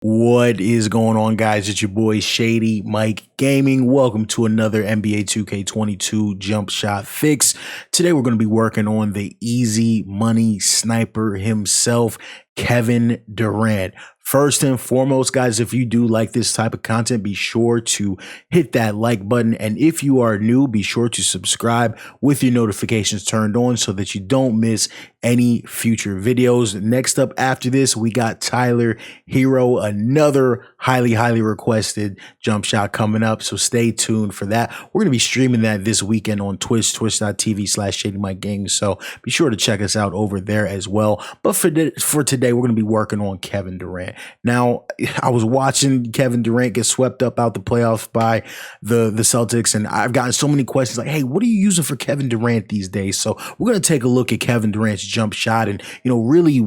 What is going on, guys? It's your boy Shady Mike Gaming. Welcome to another NBA 2K22 jump shot fix. Today we're going to be working on the easy money sniper himself, Kevin Durant. First and foremost, guys, if you do like this type of content, be sure to hit that like button. And if you are new, be sure to subscribe with your notifications turned on so that you don't miss any future videos. Next up after this, we got Tyler Hero, another highly requested jump shot coming up. So stay tuned for that. We're going to be streaming that this weekend on Twitch, twitch.tv/ShadyMikeGaming. So be sure to check us out over there as well. But for today, we're going to be working on Kevin Durant. Now, I was watching Kevin Durant get swept up out the playoffs by the Celtics, and I've gotten so many questions like, hey, what are you using for Kevin Durant these days? So we're going to take a look at Kevin Durant's jump shot and, really,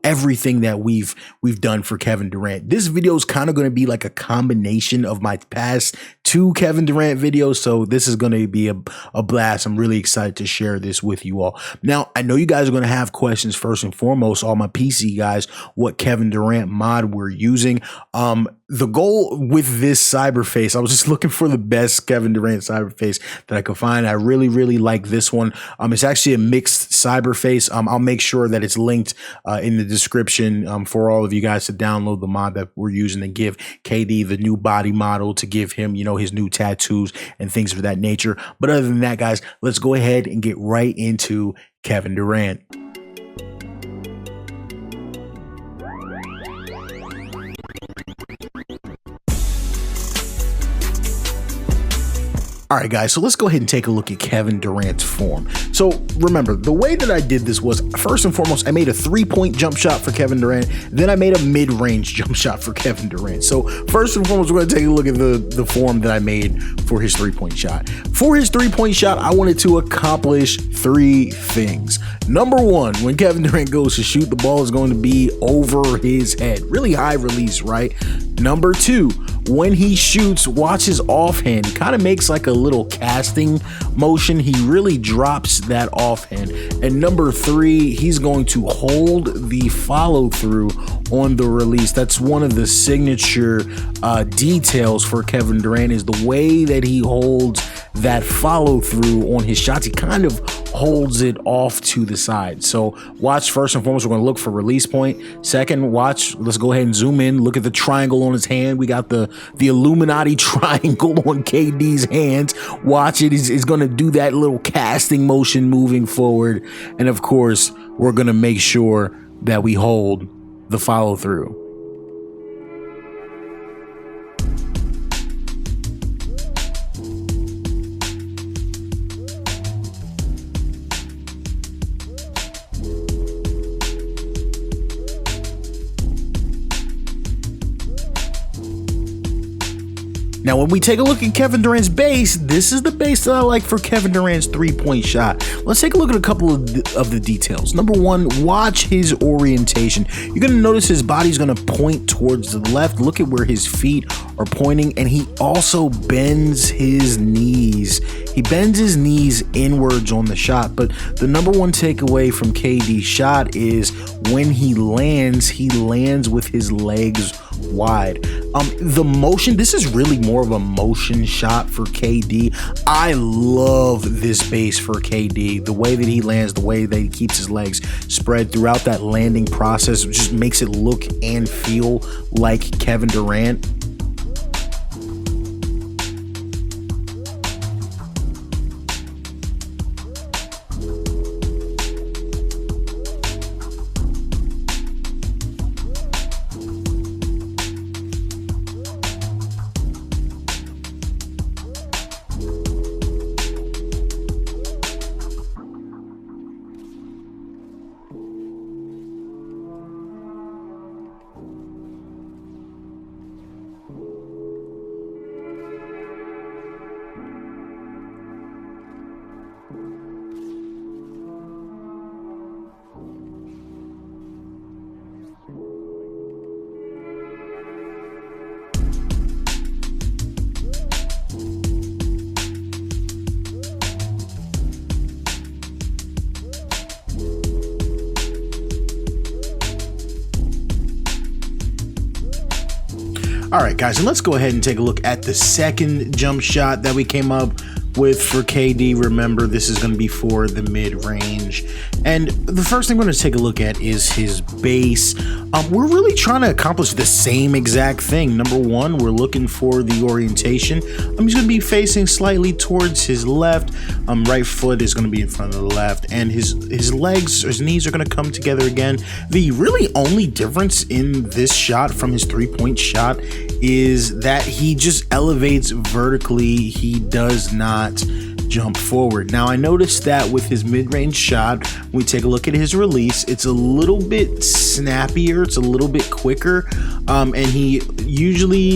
everything that we've done for Kevin Durant. This video is kind of going to be like a combination of my past two Kevin Durant videos. So this is going to be a blast. I'm really excited to share this with you all. Now, I know you guys are going to have questions first and foremost, all my PC guys, what Kevin Durant mod we're using. The goal with this cyberface, I was just looking for the best Kevin Durant cyberface that I could find. I really like this one. It's actually a mixed cyberface. I'll make sure that it's linked in the description for all of you guys to download the mod that we're using to give KD the new body model, to give him, his new tattoos and things of that nature. But other than that, guys, let's go ahead and get right into Kevin Durant. All right, guys, so let's go ahead and take a look at Kevin Durant's form. So remember, the way that I did this was, first and foremost, I made a 3-point jump shot for Kevin Durant. Then I made a mid-range jump shot for Kevin Durant. So first and foremost, we're going to take a look at the form that I made for his 3-point shot. For his 3-point shot, I wanted to accomplish 3 things. Number 1, when Kevin Durant goes to shoot, the ball is going to be over his head. Really high release, right? Number 2, when he shoots, watch his offhand. He kind of makes like a little casting motion. He really drops that offhand. And number 3, he's going to hold the follow through on the release. That's one of the signature details for Kevin Durant, is the way that he holds that follow through on his shots. He kind of holds it off to the side. So watch, first and foremost, we're going to look for release point. Second, watch, let's go ahead and zoom in. Look at the triangle on his hand. We got the Illuminati triangle on KD's hands. Watch it. He's going to do that little casting motion moving forward. And of course, we're going to make sure that we hold the follow through. Now, when we take a look at Kevin Durant's base, this is the base that I like for Kevin Durant's 3-point shot. Let's take a look at a couple of the details. Number 1, watch his orientation. You're going to notice his body's going to point towards the left. Look at where his feet are pointing, and he also bends his knees. He bends his knees inwards on the shot, but the number 1 takeaway from KD's shot is when he lands with his legs wide. The motion, this is really more of a motion shot for KD. I love this base for KD. The way that he lands, the way that he keeps his legs spread throughout that landing process, just makes it look and feel like Kevin Durant. All right, guys, and let's go ahead and take a look at the second jump shot that we came up with for KD. Remember, this is going to be for the mid-range. And the first thing we're going to take a look at is his base. We're really trying to accomplish the same exact thing. Number one, we're looking for the orientation. He's going to be facing slightly towards his left. Right foot is going to be in front of the left, and his legs, his knees are going to come together again. The really only difference in this shot from his three-point shot is that he just elevates vertically. He does not jump forward. Now, I noticed that with his mid-range shot, when we take a look at his release, it's a little bit snappier, it's a little bit quicker, and he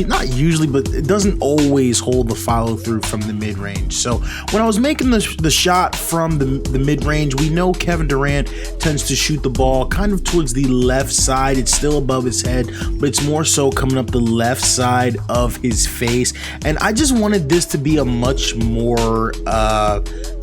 not usually, but it doesn't always hold the follow through from the mid-range. So when I was making the shot from the mid-range, we know Kevin Durant tends to shoot the ball kind of towards the left side. It's still above his head, but it's more so coming up the left side of his face. And I just wanted this to be a much more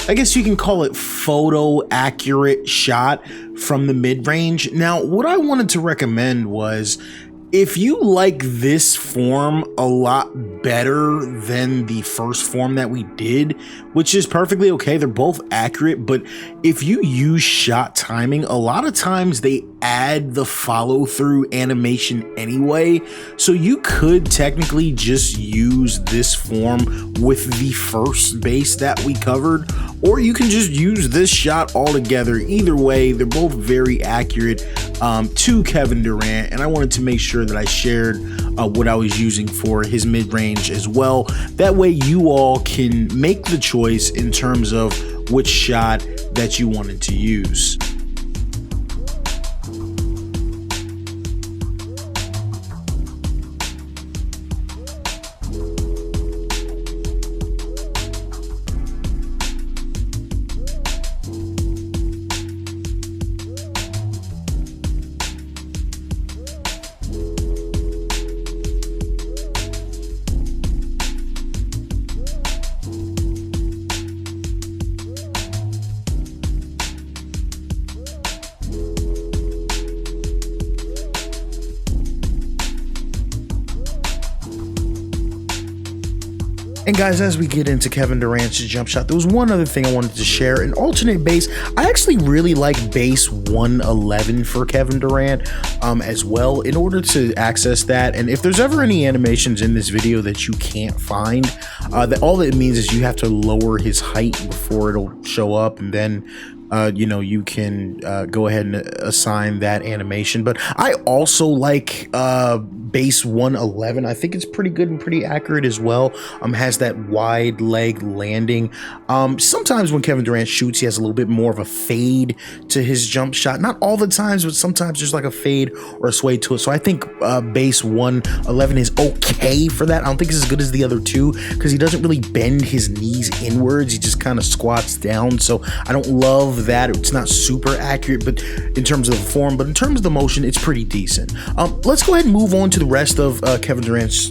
I guess you can call it photo accurate shot from the mid-range. Now, what I wanted to recommend was, if you like this form a lot better than the first form that we did, which is perfectly okay, they're both accurate, but if you use shot timing, a lot of times they add the follow-through animation anyway, so you could technically just use this form with the first base that we covered, or you can just use this shot altogether. Either way, they're both very accurate to Kevin Durant, and I wanted to make sure that I shared what I was using for his mid-range as well. That way you all can make the choice in terms of which shot that you wanted to use. And guys, as we get into Kevin Durant's jump shot, there was one other thing I wanted to share. An alternate base. I actually really like base 111 for Kevin Durant as well, in order to access that. And if there's ever any animations in this video that you can't find, all that means is you have to lower his height before it'll show up, and then you can go ahead and assign that animation. But I also like base 111. I think it's pretty good and pretty accurate as well. Has that wide leg landing. Sometimes when Kevin Durant shoots, he has a little bit more of a fade to his jump shot. Not all the times, but sometimes there's like a fade or a sway to it. So I think base 111 is okay for that. I don't think it's as good as the other two, because he doesn't really bend his knees inwards. He just kind of squats down. So I don't love that. It's not super accurate, but in terms of the form, but in terms of the motion, it's pretty decent. Let's go ahead and move on to the rest of Kevin Durant's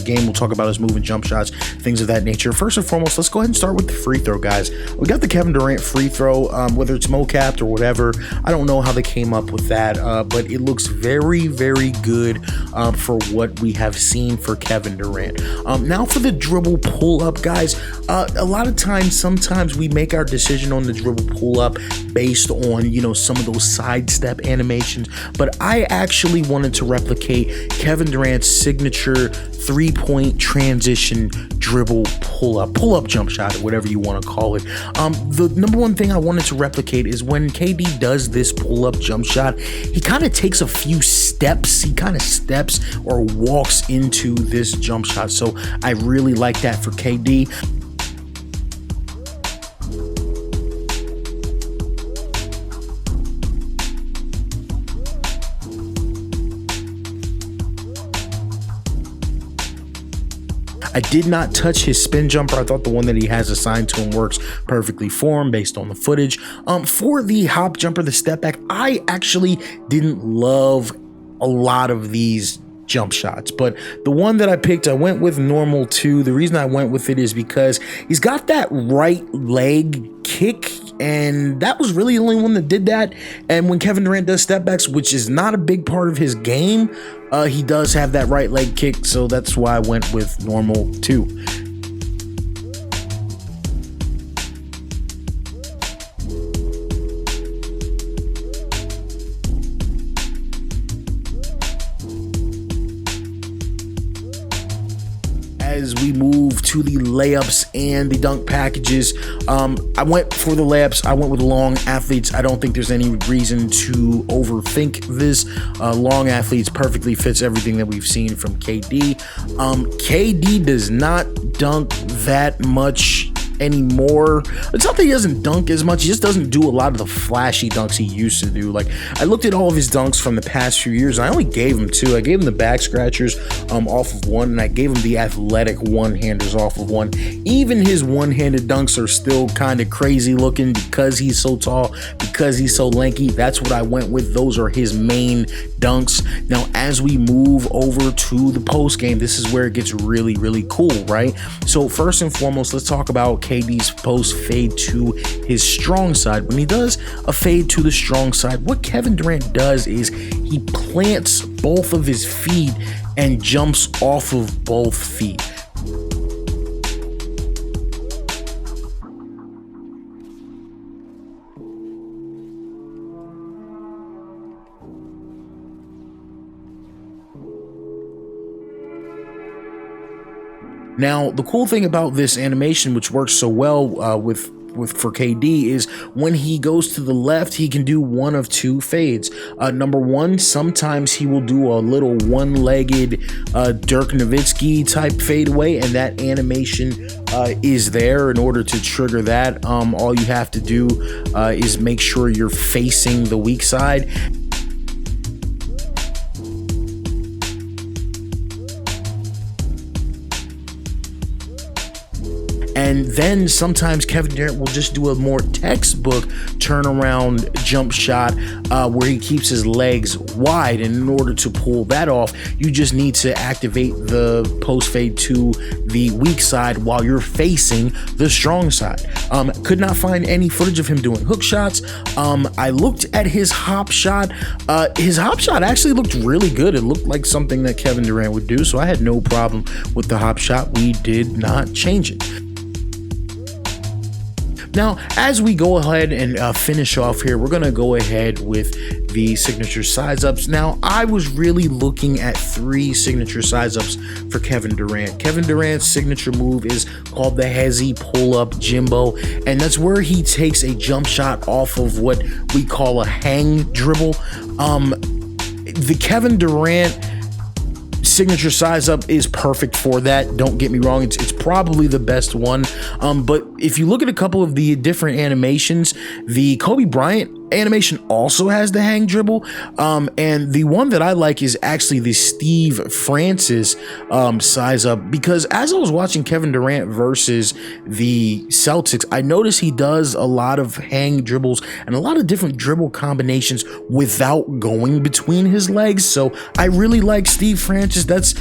game. We'll talk about his moving jump shots, things of that nature. First and foremost, let's go ahead and start with the free throw, guys. We got the Kevin Durant free throw, whether it's mocapped or whatever. I don't know how they came up with that, but it looks very, very good for what we have seen for Kevin Durant. Now for the dribble pull up, guys. A lot of times, sometimes we make our decision on the dribble pull up based on, some of those sidestep animations, but I actually wanted to replicate Kevin Durant's signature three-point transition dribble pull-up jump shot, or whatever you want to call it. The number one thing I wanted to replicate is when KD does this pull-up jump shot, he kind of takes a few steps. He kind of steps or walks into this jump shot. So I really like that for KD. I did not touch his spin jumper. I thought the one that he has assigned to him works perfectly for him based on the footage. For the hop jumper, the step back, I actually didn't love a lot of these jump shots, but the one that I picked, I went with normal too. The reason I went with it is because he's got that right leg kick and that was really the only one that did that. And when Kevin Durant does step backs, which is not a big part of his game, he does have that right leg kick, so that's why I went with normal too. As we move to the layups and the dunk packages, I went for the layups. I went with long athletes. I don't think there's any reason to overthink this. Long athletes perfectly fits everything that we've seen from KD. KD does not dunk that much anymore. It's not that he doesn't dunk as much, he just doesn't do a lot of the flashy dunks he used to do. Like, I looked at all of his dunks from the past few years, and I only gave him two. I gave him the back scratchers off of one, and I gave him the athletic one-handers off of one. Even his one-handed dunks are still kind of crazy looking because he's so tall, because he's so lanky. That's what I went with. Those are his main dunks. Now, as we move over to the post game, this is where it gets really, really cool, right? So first and foremost, let's talk about KD's post fade to his strong side. When he does a fade to the strong side, what Kevin Durant does is he plants both of his feet and jumps off of both feet. Now, the cool thing about this animation, which works so well for KD, is when he goes to the left, he can do one of two fades. Number one, sometimes he will do a little one-legged Dirk Nowitzki type fadeaway, and that animation is there in order to trigger that. All you have to do is make sure you're facing the weak side. And then sometimes Kevin Durant will just do a more textbook turnaround jump shot where he keeps his legs wide. And in order to pull that off, you just need to activate the post fade to the weak side while you're facing the strong side. Could not find any footage of him doing hook shots. I looked at his hop shot. His hop shot actually looked really good. It looked like something that Kevin Durant would do, so I had no problem with the hop shot. We did not change it. Now, as we go ahead and finish off here, we're going to go ahead with the signature size ups. Now, I was really looking at 3 signature size ups for Kevin Durant. Kevin Durant's signature move is called the Hezzy pull-up Jimbo, and that's where he takes a jump shot off of what we call a hang dribble. The Kevin Durant signature size up is perfect for that. Don't get me wrong, it's probably the best one. But if you look at a couple of the different animations, the Kobe Bryant animation also has the hang dribble, and the one that I like is actually the Steve Francis size up, because as I was watching Kevin Durant versus the Celtics, I noticed he does a lot of hang dribbles and a lot of different dribble combinations without going between his legs. So I really like Steve Francis. That's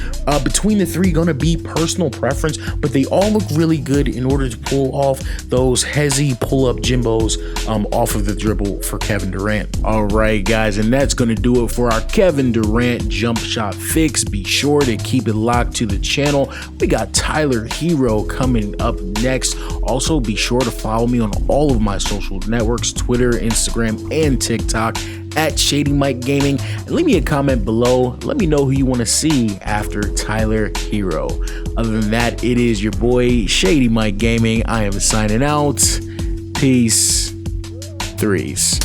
between the 3 going to be personal preference, but they all look really good in order to pull off those Hezzy pull-up Jimbos off of the dribble for Kevin Durant. All right, guys, and that's going to do it for our Kevin Durant jump shot fix. Be sure to keep it locked to the channel. We got Tyler Hero coming up next. Also, be sure to follow me on all of my social networks, Twitter, Instagram, and TikTok at ShadyMikeGaming, and leave me a comment below. Let me know who you want to see after Tyler Hero. Other than that, it is your boy Shady Mike Gaming. I am signing out. Peace. Threes.